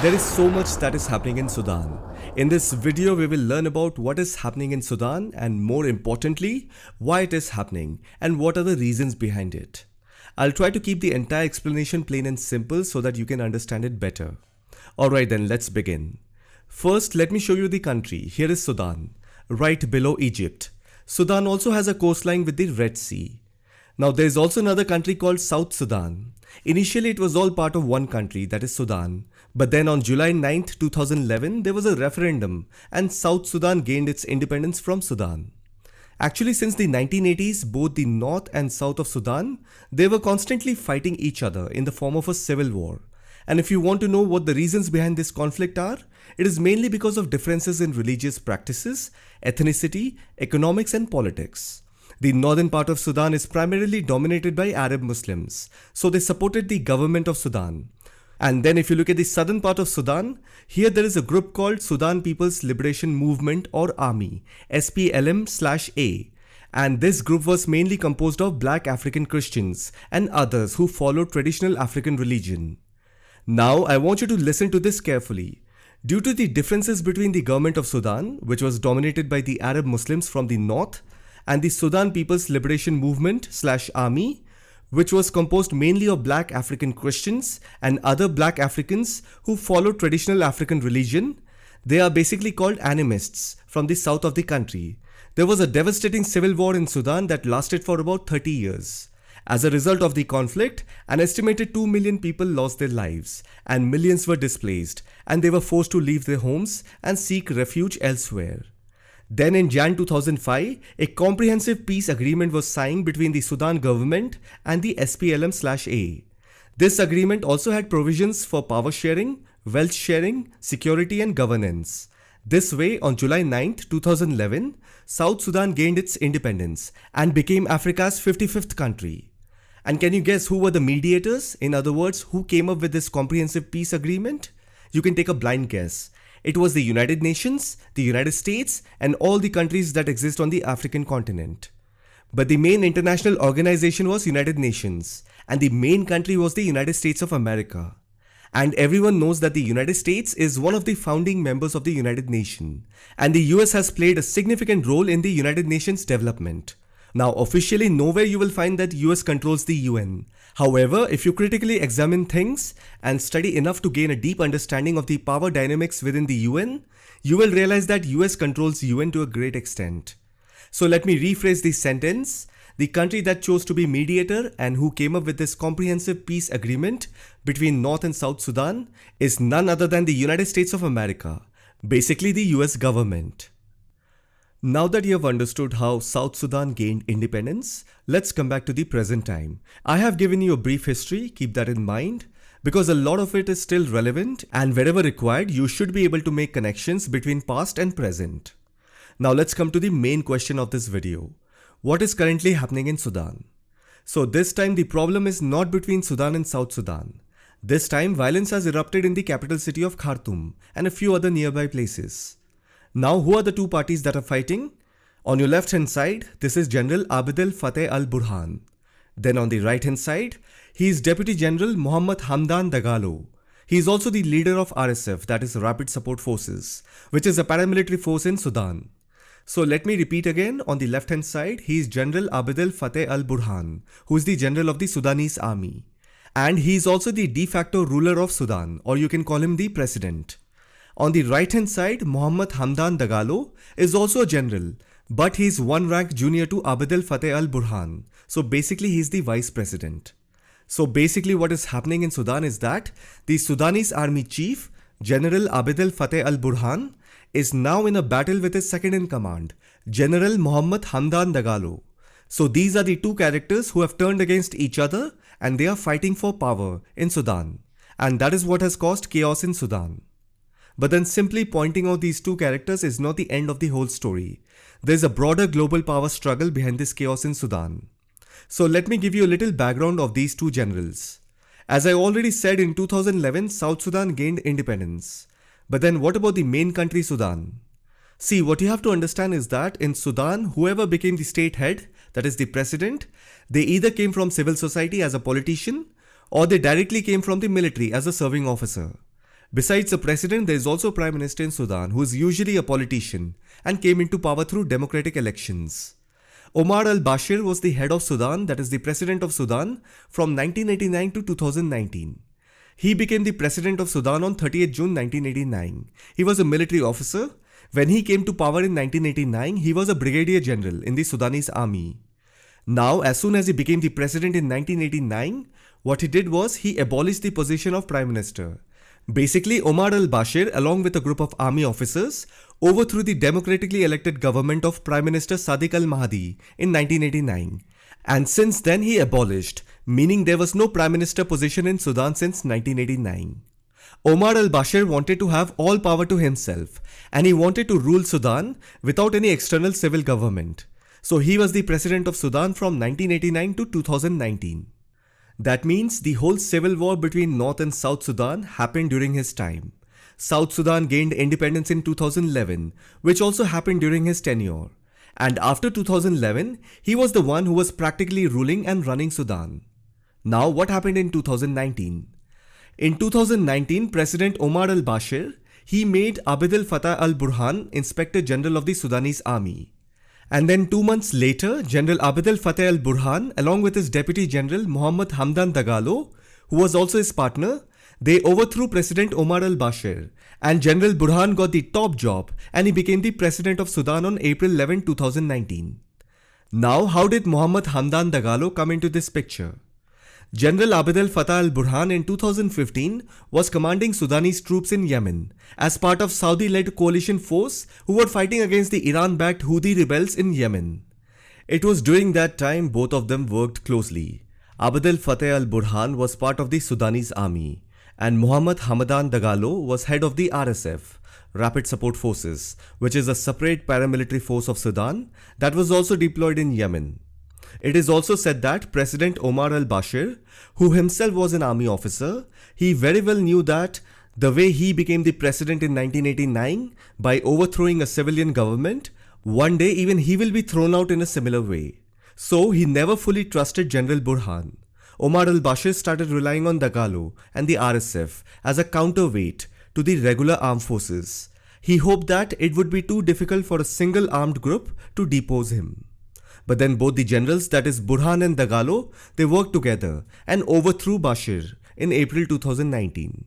There is so much that is happening in Sudan. In this video, we will learn about what is happening in Sudan and more importantly, why it is happening and what are the reasons behind it. I'll try to keep the entire explanation plain and simple so that you can understand it better. Alright then, let's begin. First, let me show you the country. Here is Sudan, right below Egypt. Sudan also has a coastline with the Red Sea. Now there is also another country called South Sudan. Initially it was all part of one country, that is Sudan. But then on July 9th, 2011, there was a referendum and South Sudan gained its independence from Sudan. Actually, since the 1980s, both the north and south of Sudan, they were constantly fighting each other in the form of a civil war. And if you want to know what the reasons behind this conflict are, it is mainly because of differences in religious practices, ethnicity, economics and politics. The northern part of Sudan is primarily dominated by Arab Muslims, so they supported the government of Sudan. And then if you look at the southern part of Sudan, here there is a group called Sudan People's Liberation Movement or Army, SPLM/A. And this group was mainly composed of black African Christians and others who followed traditional African religion. Now I want you to listen to this carefully. Due to the differences between the government of Sudan, which was dominated by the Arab Muslims from the north, and the Sudan People's Liberation Movement/Army, which was composed mainly of black African Christians and other black Africans who followed traditional African religion, they are basically called animists from the south of the country. There was a devastating civil war in Sudan that lasted for about 30 years. As a result of the conflict, an estimated 2 million people lost their lives and millions were displaced and they were forced to leave their homes and seek refuge elsewhere. Then in Jan 2005, a comprehensive peace agreement was signed between the Sudan government and the SPLM/A. This agreement also had provisions for power sharing, wealth sharing, security and governance. This way, on July 9, 2011, South Sudan gained its independence and became Africa's 55th country. And can you guess who were the mediators? In other words, who came up with this comprehensive peace agreement? You can take a blind guess. It was the United Nations, the United States, and all the countries that exist on the African continent. But the main international organization was United Nations, and the main country was the United States of America. And everyone knows that the United States is one of the founding members of the United Nations, and the US has played a significant role in the United Nations development. Now, officially nowhere you will find that US controls the UN. However, if you critically examine things and study enough to gain a deep understanding of the power dynamics within the UN, you will realize that US controls UN to a great extent. So let me rephrase this sentence. The country that chose to be mediator and who came up with this comprehensive peace agreement between North and South Sudan is none other than the United States of America, basically the US government. Now that you have understood how South Sudan gained independence, let's come back to the present time. I have given you a brief history, keep that in mind, because a lot of it is still relevant and wherever required, you should be able to make connections between past and present. Now let's come to the main question of this video. What is currently happening in Sudan? So this time the problem is not between Sudan and South Sudan. This time violence has erupted in the capital city of Khartoum and a few other nearby places. Now, who are the two parties that are fighting? On your left hand side, this is General Abdel Fattah al-Burhan. Then on the right hand side, he is Deputy General Mohammed Hamdan Dagalo. He is also the leader of RSF, that is Rapid Support Forces, which is a paramilitary force in Sudan. So let me repeat again, on the left hand side, he is General Abdel Fattah al-Burhan, who is the general of the Sudanese army. And he is also the de facto ruler of Sudan, or you can call him the president. On the right hand side, Mohammed Hamdan Dagalo is also a general, but he is one rank junior to Abdel Fattah al-Burhan. So basically he is the vice president. So basically what is happening in Sudan is that the Sudanese army chief, General Abdel Fattah al-Burhan, is now in a battle with his second in command, General Mohammed Hamdan Dagalo. So these are the two characters who have turned against each other and they are fighting for power in Sudan. And that is what has caused chaos in Sudan. But then simply pointing out these two characters is not the end of the whole story. There is a broader global power struggle behind this chaos in Sudan. So let me give you a little background of these two generals. As I already said, in 2011, South Sudan gained independence. But then what about the main country Sudan? See, what you have to understand is that in Sudan, whoever became the state head, that is the president, they either came from civil society as a politician or they directly came from the military as a serving officer. Besides the president, there is also a prime minister in Sudan who is usually a politician and came into power through democratic elections. Omar al-Bashir was the head of Sudan, that is the president of Sudan, from 1989 to 2019. He became the president of Sudan on 30th June 1989. He was a military officer. When he came to power in 1989, he was a brigadier general in the Sudanese army. Now, as soon as he became the president in 1989, what he did was he abolished the position of prime minister. Basically, Omar al-Bashir, along with a group of army officers, overthrew the democratically elected government of Prime Minister Sadiq al-Mahdi in 1989. And since then he abolished, meaning there was no prime minister position in Sudan since 1989. Omar al-Bashir wanted to have all power to himself, and he wanted to rule Sudan without any external civil government. So he was the president of Sudan from 1989 to 2019. That means the whole civil war between North and South Sudan happened during his time. South Sudan gained independence in 2011, which also happened during his tenure. And after 2011, he was the one who was practically ruling and running Sudan. Now what happened in 2019? In 2019, President Omar al-Bashir, he made Abdel Fattah al-Burhan Inspector General of the Sudanese Army. And then 2 months later, General Abdel Fattah al-Burhan, along with his Deputy General Mohammed Hamdan Dagalo, who was also his partner, they overthrew President Omar al-Bashir, and General Burhan got the top job and he became the President of Sudan on April 11, 2019. Now, how did Mohammed Hamdan Dagalo come into this picture? General Abdel Fattah al-Burhan in 2015 was commanding Sudanese troops in Yemen as part of Saudi-led coalition force who were fighting against the Iran-backed Houthi rebels in Yemen. It was during that time both of them worked closely. Abdel Fattah al-Burhan was part of the Sudanese army and Mohammed Hamdan Dagalo was head of the RSF, Rapid Support Forces, which is a separate paramilitary force of Sudan that was also deployed in Yemen. It is also said that President Omar al-Bashir, who himself was an army officer, he very well knew that the way he became the president in 1989 by overthrowing a civilian government, one day even he will be thrown out in a similar way. So he never fully trusted General Burhan. Omar al-Bashir started relying on Dagalo and the RSF as a counterweight to the regular armed forces. He hoped that it would be too difficult for a single armed group to depose him. But then both the generals, that is Burhan and Dagalo, they worked together and overthrew Bashir in April 2019.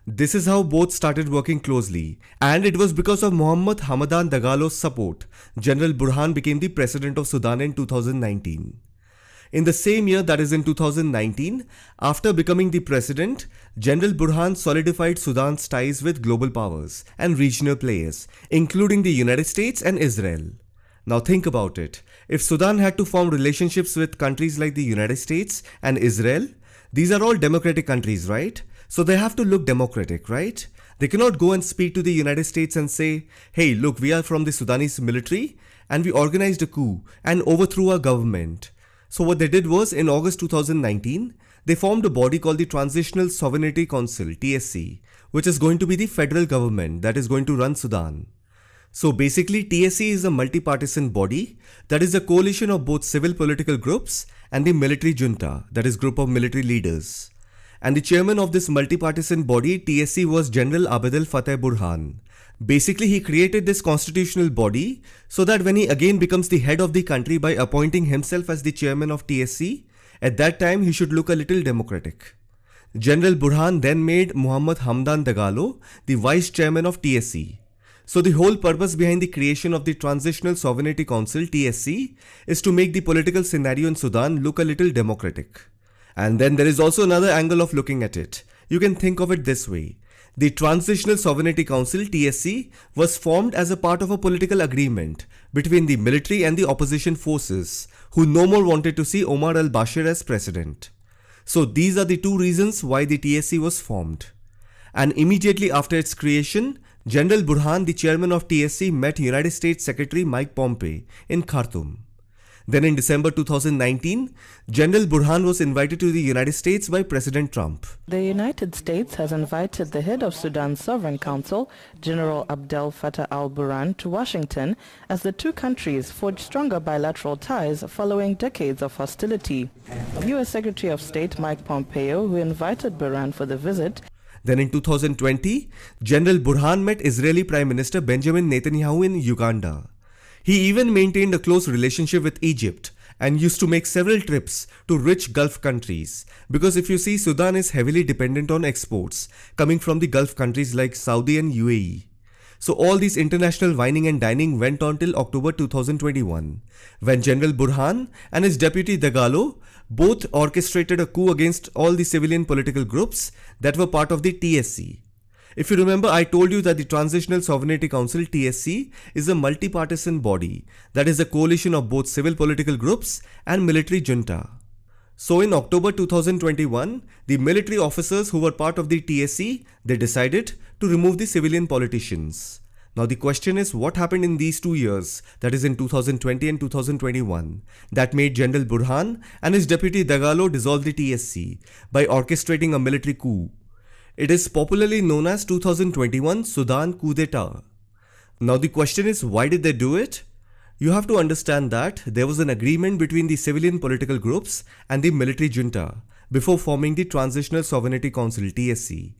This is how both started working closely, and it was because of Mohammed Hamdan Dagalo's support, General Burhan became the president of Sudan in 2019. In the same year, that is in 2019, after becoming the president, General Burhan solidified Sudan's ties with global powers and regional players, including the United States and Israel. Now think about it. If Sudan had to form relationships with countries like the United States and Israel, these are all democratic countries, right? So they have to look democratic, right? They cannot go and speak to the United States and say, hey, look, we are from the Sudanese military and we organized a coup and overthrew our government. So what they did was, in August 2019, they formed a body called the Transitional Sovereignty Council, TSC, which is going to be the federal government that is going to run Sudan. So basically, TSC is a multi-partisan body that is a coalition of both civil political groups and the military junta, that is group of military leaders. And the chairman of this multi-partisan body, TSC, was General Abdel Fattah Burhan. Basically, he created this constitutional body so that when he again becomes the head of the country by appointing himself as the chairman of TSC, at that time he should look a little democratic. General Burhan then made Mohammed Hamdan Dagalo the vice chairman of TSC. So the whole purpose behind the creation of the Transitional Sovereignty Council, TSC, is to make the political scenario in Sudan look a little democratic. And then there is also another angle of looking at it. You can think of it this way. The Transitional Sovereignty Council, TSC, was formed as a part of a political agreement between the military and the opposition forces, who no more wanted to see Omar al-Bashir as president. So these are the two reasons why the TSC was formed. And immediately after its creation, General Burhan, the chairman of TSC, met United States Secretary Mike Pompeo in Khartoum. Then in December 2019, General Burhan was invited to the United States by President Trump. The United States has invited the head of Sudan's Sovereign Council, General Abdel Fattah al-Burhan, to Washington as the two countries forge stronger bilateral ties following decades of hostility. U.S. Secretary of State Mike Pompeo, who invited Burhan for the visit, Then in 2020, General Burhan met Israeli Prime Minister Benjamin Netanyahu in Uganda. He even maintained a close relationship with Egypt and used to make several trips to rich Gulf countries. Because if you see, Sudan is heavily dependent on exports coming from the Gulf countries like Saudi and UAE. So all these international wining and dining went on till October 2021, when General Burhan and his deputy Dagalo both orchestrated a coup against all the civilian political groups that were part of the TSC. If you remember, I told you that the Transitional Sovereignty Council (TSC) is a multi-partisan body that is a coalition of both civil political groups and military junta. So in October 2021, the military officers who were part of the TSC, they decided to remove the civilian politicians. Now the question is, what happened in these 2 years, that is in 2020 and 2021, that made General Burhan and his deputy Dagalo dissolve the TSC by orchestrating a military coup. It is popularly known as 2021 Sudan coup d'etat. Now the question is, why did they do it? You have to understand that there was an agreement between the civilian political groups and the military junta before forming the Transitional Sovereignty Council (TSC).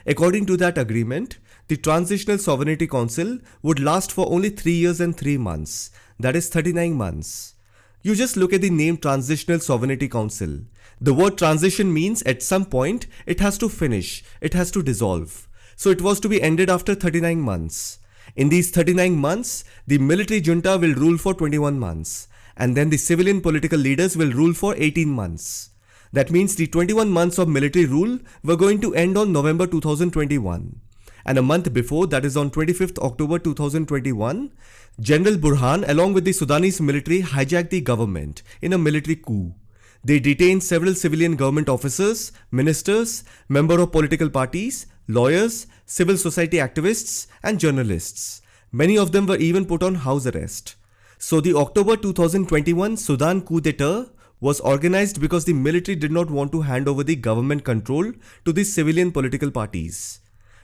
According to that agreement, the Transitional Sovereignty Council would last for only 3 years and 3 months, that is 39 months. You just look at the name Transitional Sovereignty Council. The word transition means at some point it has to finish, it has to dissolve. So it was to be ended after 39 months. In these 39 months, the military junta will rule for 21 months, and then the civilian political leaders will rule for 18 months. That means the 21 months of military rule were going to end on November 2021. And a month before, that is on 25th October 2021, General Burhan along with the Sudanese military hijacked the government in a military coup. They detained several civilian government officers, ministers, members of political parties, lawyers, civil society activists, and journalists. Many of them were even put on house arrest. So the October 2021 Sudan coup d'etat was organized because the military did not want to hand over the government control to the civilian political parties.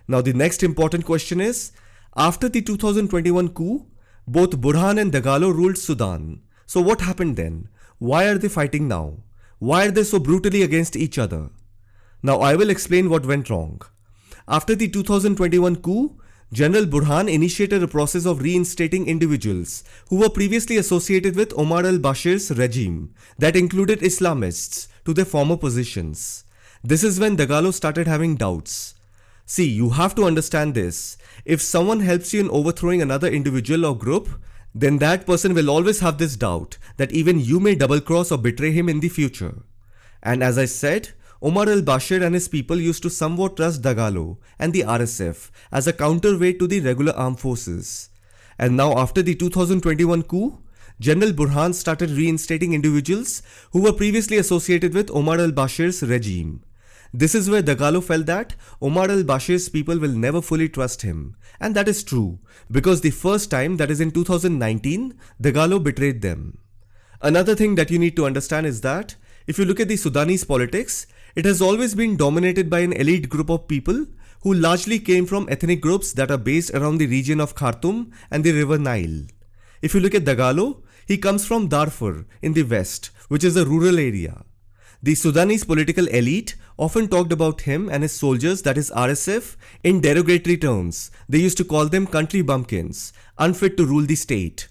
Now the next important question is, after the 2021 coup, both Burhan and Dagalo ruled Sudan. So what happened then? Why are they fighting now? Why are they so brutally against each other? Now I will explain what went wrong. After the 2021 coup, General Burhan initiated a process of reinstating individuals who were previously associated with Omar al-Bashir's regime that included Islamists to their former positions. This is when Dagalo started having doubts. See, you have to understand this. If someone helps you in overthrowing another individual or group, then that person will always have this doubt that even you may double-cross or betray him in the future. And as I said, Omar al-Bashir and his people used to somewhat trust Dagalo and the RSF as a counterweight to the regular armed forces. And now after the 2021 coup, General Burhan started reinstating individuals who were previously associated with Omar al-Bashir's regime. This is where Dagalo felt that Omar al-Bashir's people will never fully trust him. And that is true, because the first time, that is in 2019, Dagalo betrayed them. Another thing that you need to understand is that if you look at the Sudanese politics, it has always been dominated by an elite group of people who largely came from ethnic groups that are based around the region of Khartoum and the river Nile. If you look at Dagalo, he comes from Darfur in the west, which is a rural area. The Sudanese political elite often talked about him and his soldiers, that is RSF, in derogatory terms. They used to call them country bumpkins, unfit to rule the state.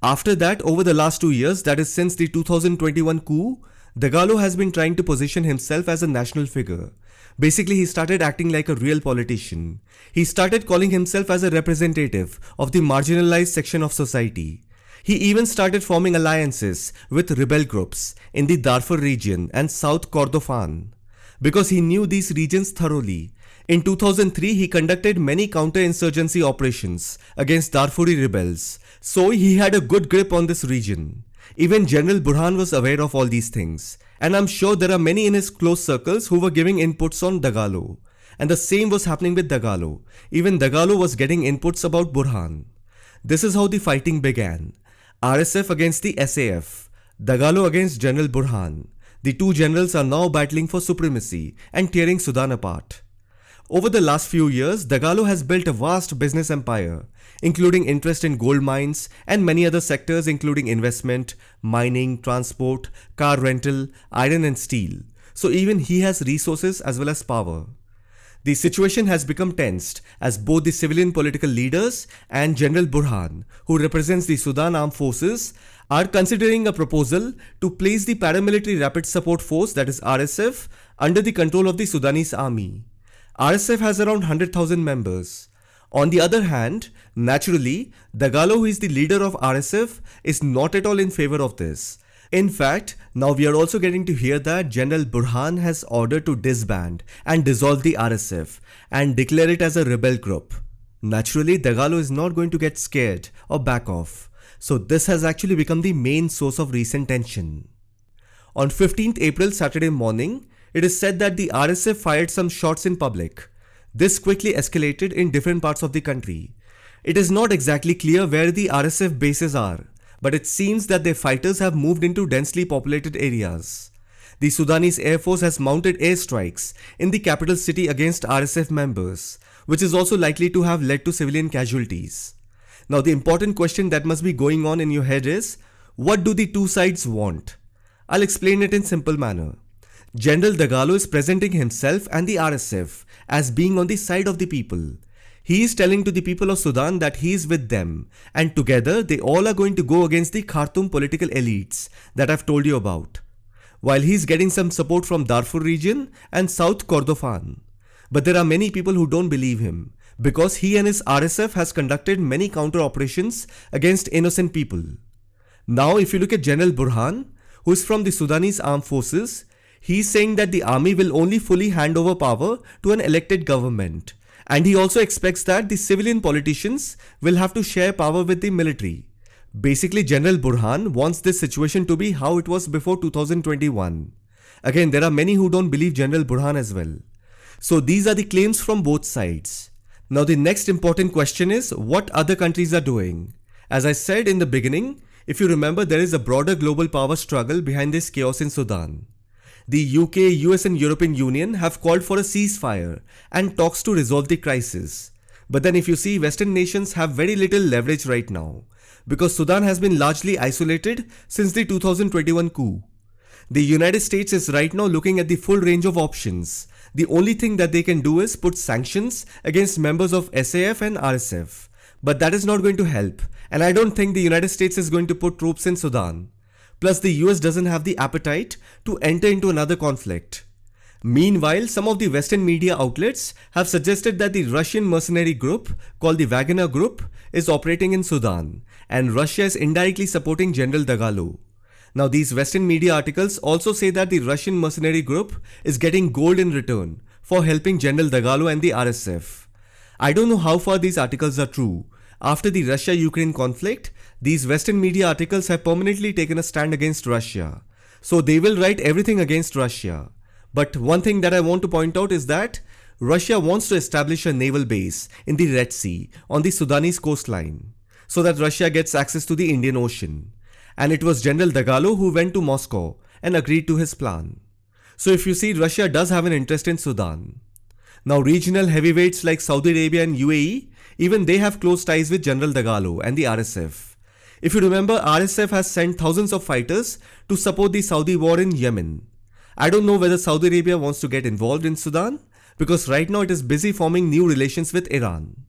After that, over the last 2 years, that is since the 2021 coup, Dagalo has been trying to position himself as a national figure. Basically, he started acting like a real politician. He started calling himself as a representative of the marginalized section of society. He even started forming alliances with rebel groups in the Darfur region and South Kordofan. Because he knew these regions thoroughly, in 2003 he conducted many counter-insurgency operations against Darfuri rebels, so he had a good grip on this region. Even General Burhan was aware of all these things, and I'm sure there are many in his close circles who were giving inputs on Dagalo. And the same was happening with Dagalo. Even Dagalo was getting inputs about Burhan. This is how the fighting began. RSF against the SAF, Dagalo against General Burhan. The two generals are now battling for supremacy and tearing Sudan apart. Over the last few years, Dagalo has built a vast business empire, including interest in gold mines and many other sectors including investment, mining, transport, car rental, iron and steel. So even he has resources as well as power. The situation has become tensed as both the civilian political leaders and General Burhan, who represents the Sudan Armed Forces, are considering a proposal to place the paramilitary Rapid Support Force, that is RSF, under the control of the Sudanese army. RSF has around 100,000 members. On the other hand, naturally, Dagalo, who is the leader of RSF, is not at all in favor of this. In fact, now we are also getting to hear that General Burhan has ordered to disband and dissolve the RSF and declare it as a rebel group. Naturally, Dagalo is not going to get scared or back off. So this has actually become the main source of recent tension. On 15th April, Saturday morning, it is said that the RSF fired some shots in public. This quickly escalated in different parts of the country. It is not exactly clear where the RSF bases are, but it seems that their fighters have moved into densely populated areas. The Sudanese Air Force has mounted airstrikes in the capital city against RSF members, which is also likely to have led to civilian casualties. Now the important question that must be going on in your head is, what do the two sides want? I'll explain it in simple manner. General Dagalo is presenting himself and the RSF as being on the side of the people. He is telling to the people of Sudan that he is with them, and together they all are going to go against the Khartoum political elites that I've told you about, while he is getting some support from Darfur region and South Kordofan. But there are many people who don't believe him, because he and his RSF has conducted many counter operations against innocent people. Now if you look at General Burhan, who is from the Sudanese Armed Forces, he is saying that the army will only fully hand over power to an elected government. And he also expects that the civilian politicians will have to share power with the military. Basically, General Burhan wants this situation to be how it was before 2021. Again, there are many who don't believe General Burhan as well. So these are the claims from both sides. Now the next important question is what other countries are doing. As I said in the beginning, if you remember, there is a broader global power struggle behind this chaos in Sudan. The UK, US and European Union have called for a ceasefire and talks to resolve the crisis. But then if you see, Western nations have very little leverage right now, because Sudan has been largely isolated since the 2021 coup. The United States is right now looking at the full range of options. The only thing that they can do is put sanctions against members of SAF and RSF. But that is not going to help, and I don't think the United States is going to put troops in Sudan. Plus, the US doesn't have the appetite to enter into another conflict. Meanwhile, some of the Western media outlets have suggested that the Russian mercenary group called the Wagner Group is operating in Sudan, and Russia is indirectly supporting General Dagalo. Now, these Western media articles also say that the Russian mercenary group is getting gold in return for helping General Dagalo and the RSF. I don't know how far these articles are true. After the Russia-Ukraine conflict, these Western media articles have permanently taken a stand against Russia. So they will write everything against Russia. But one thing that I want to point out is that Russia wants to establish a naval base in the Red Sea on the Sudanese coastline, so that Russia gets access to the Indian Ocean. And it was General Dagalo who went to Moscow and agreed to his plan. So if you see, Russia does have an interest in Sudan. Now regional heavyweights like Saudi Arabia and UAE, even they have close ties with General Dagalo and the RSF. If you remember, RSF has sent thousands of fighters to support the Saudi war in Yemen. I don't know whether Saudi Arabia wants to get involved in Sudan, because right now it is busy forming new relations with Iran.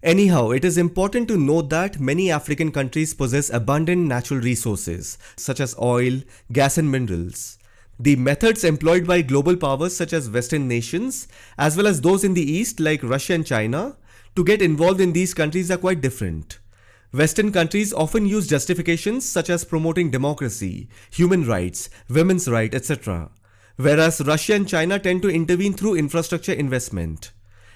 Anyhow, it is important to note that many African countries possess abundant natural resources, such as oil, gas and minerals. The methods employed by global powers such as Western nations, as well as those in the East like Russia and China, to get involved in these countries are quite different. Western countries often use justifications such as promoting democracy, human rights, women's rights, etc. Whereas Russia and China tend to intervene through infrastructure investment.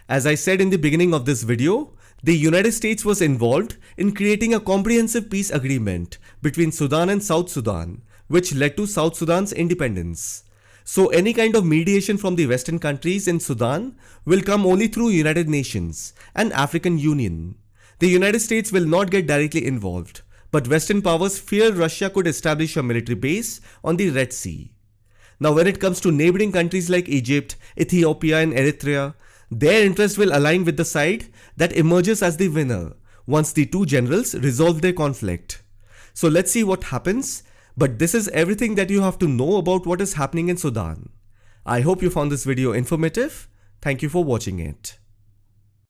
As I said in the beginning of this video, the United States was involved in creating a comprehensive peace agreement between Sudan and South Sudan, which led to South Sudan's independence. So any kind of mediation from the Western countries in Sudan will come only through United Nations and African Union. The United States will not get directly involved, but Western powers fear Russia could establish a military base on the Red Sea. Now when it comes to neighboring countries like Egypt, Ethiopia and Eritrea, their interest will align with the side that emerges as the winner once the two generals resolve their conflict. So let's see what happens, but this is everything that you have to know about what is happening in Sudan. I hope you found this video informative. Thank you for watching it.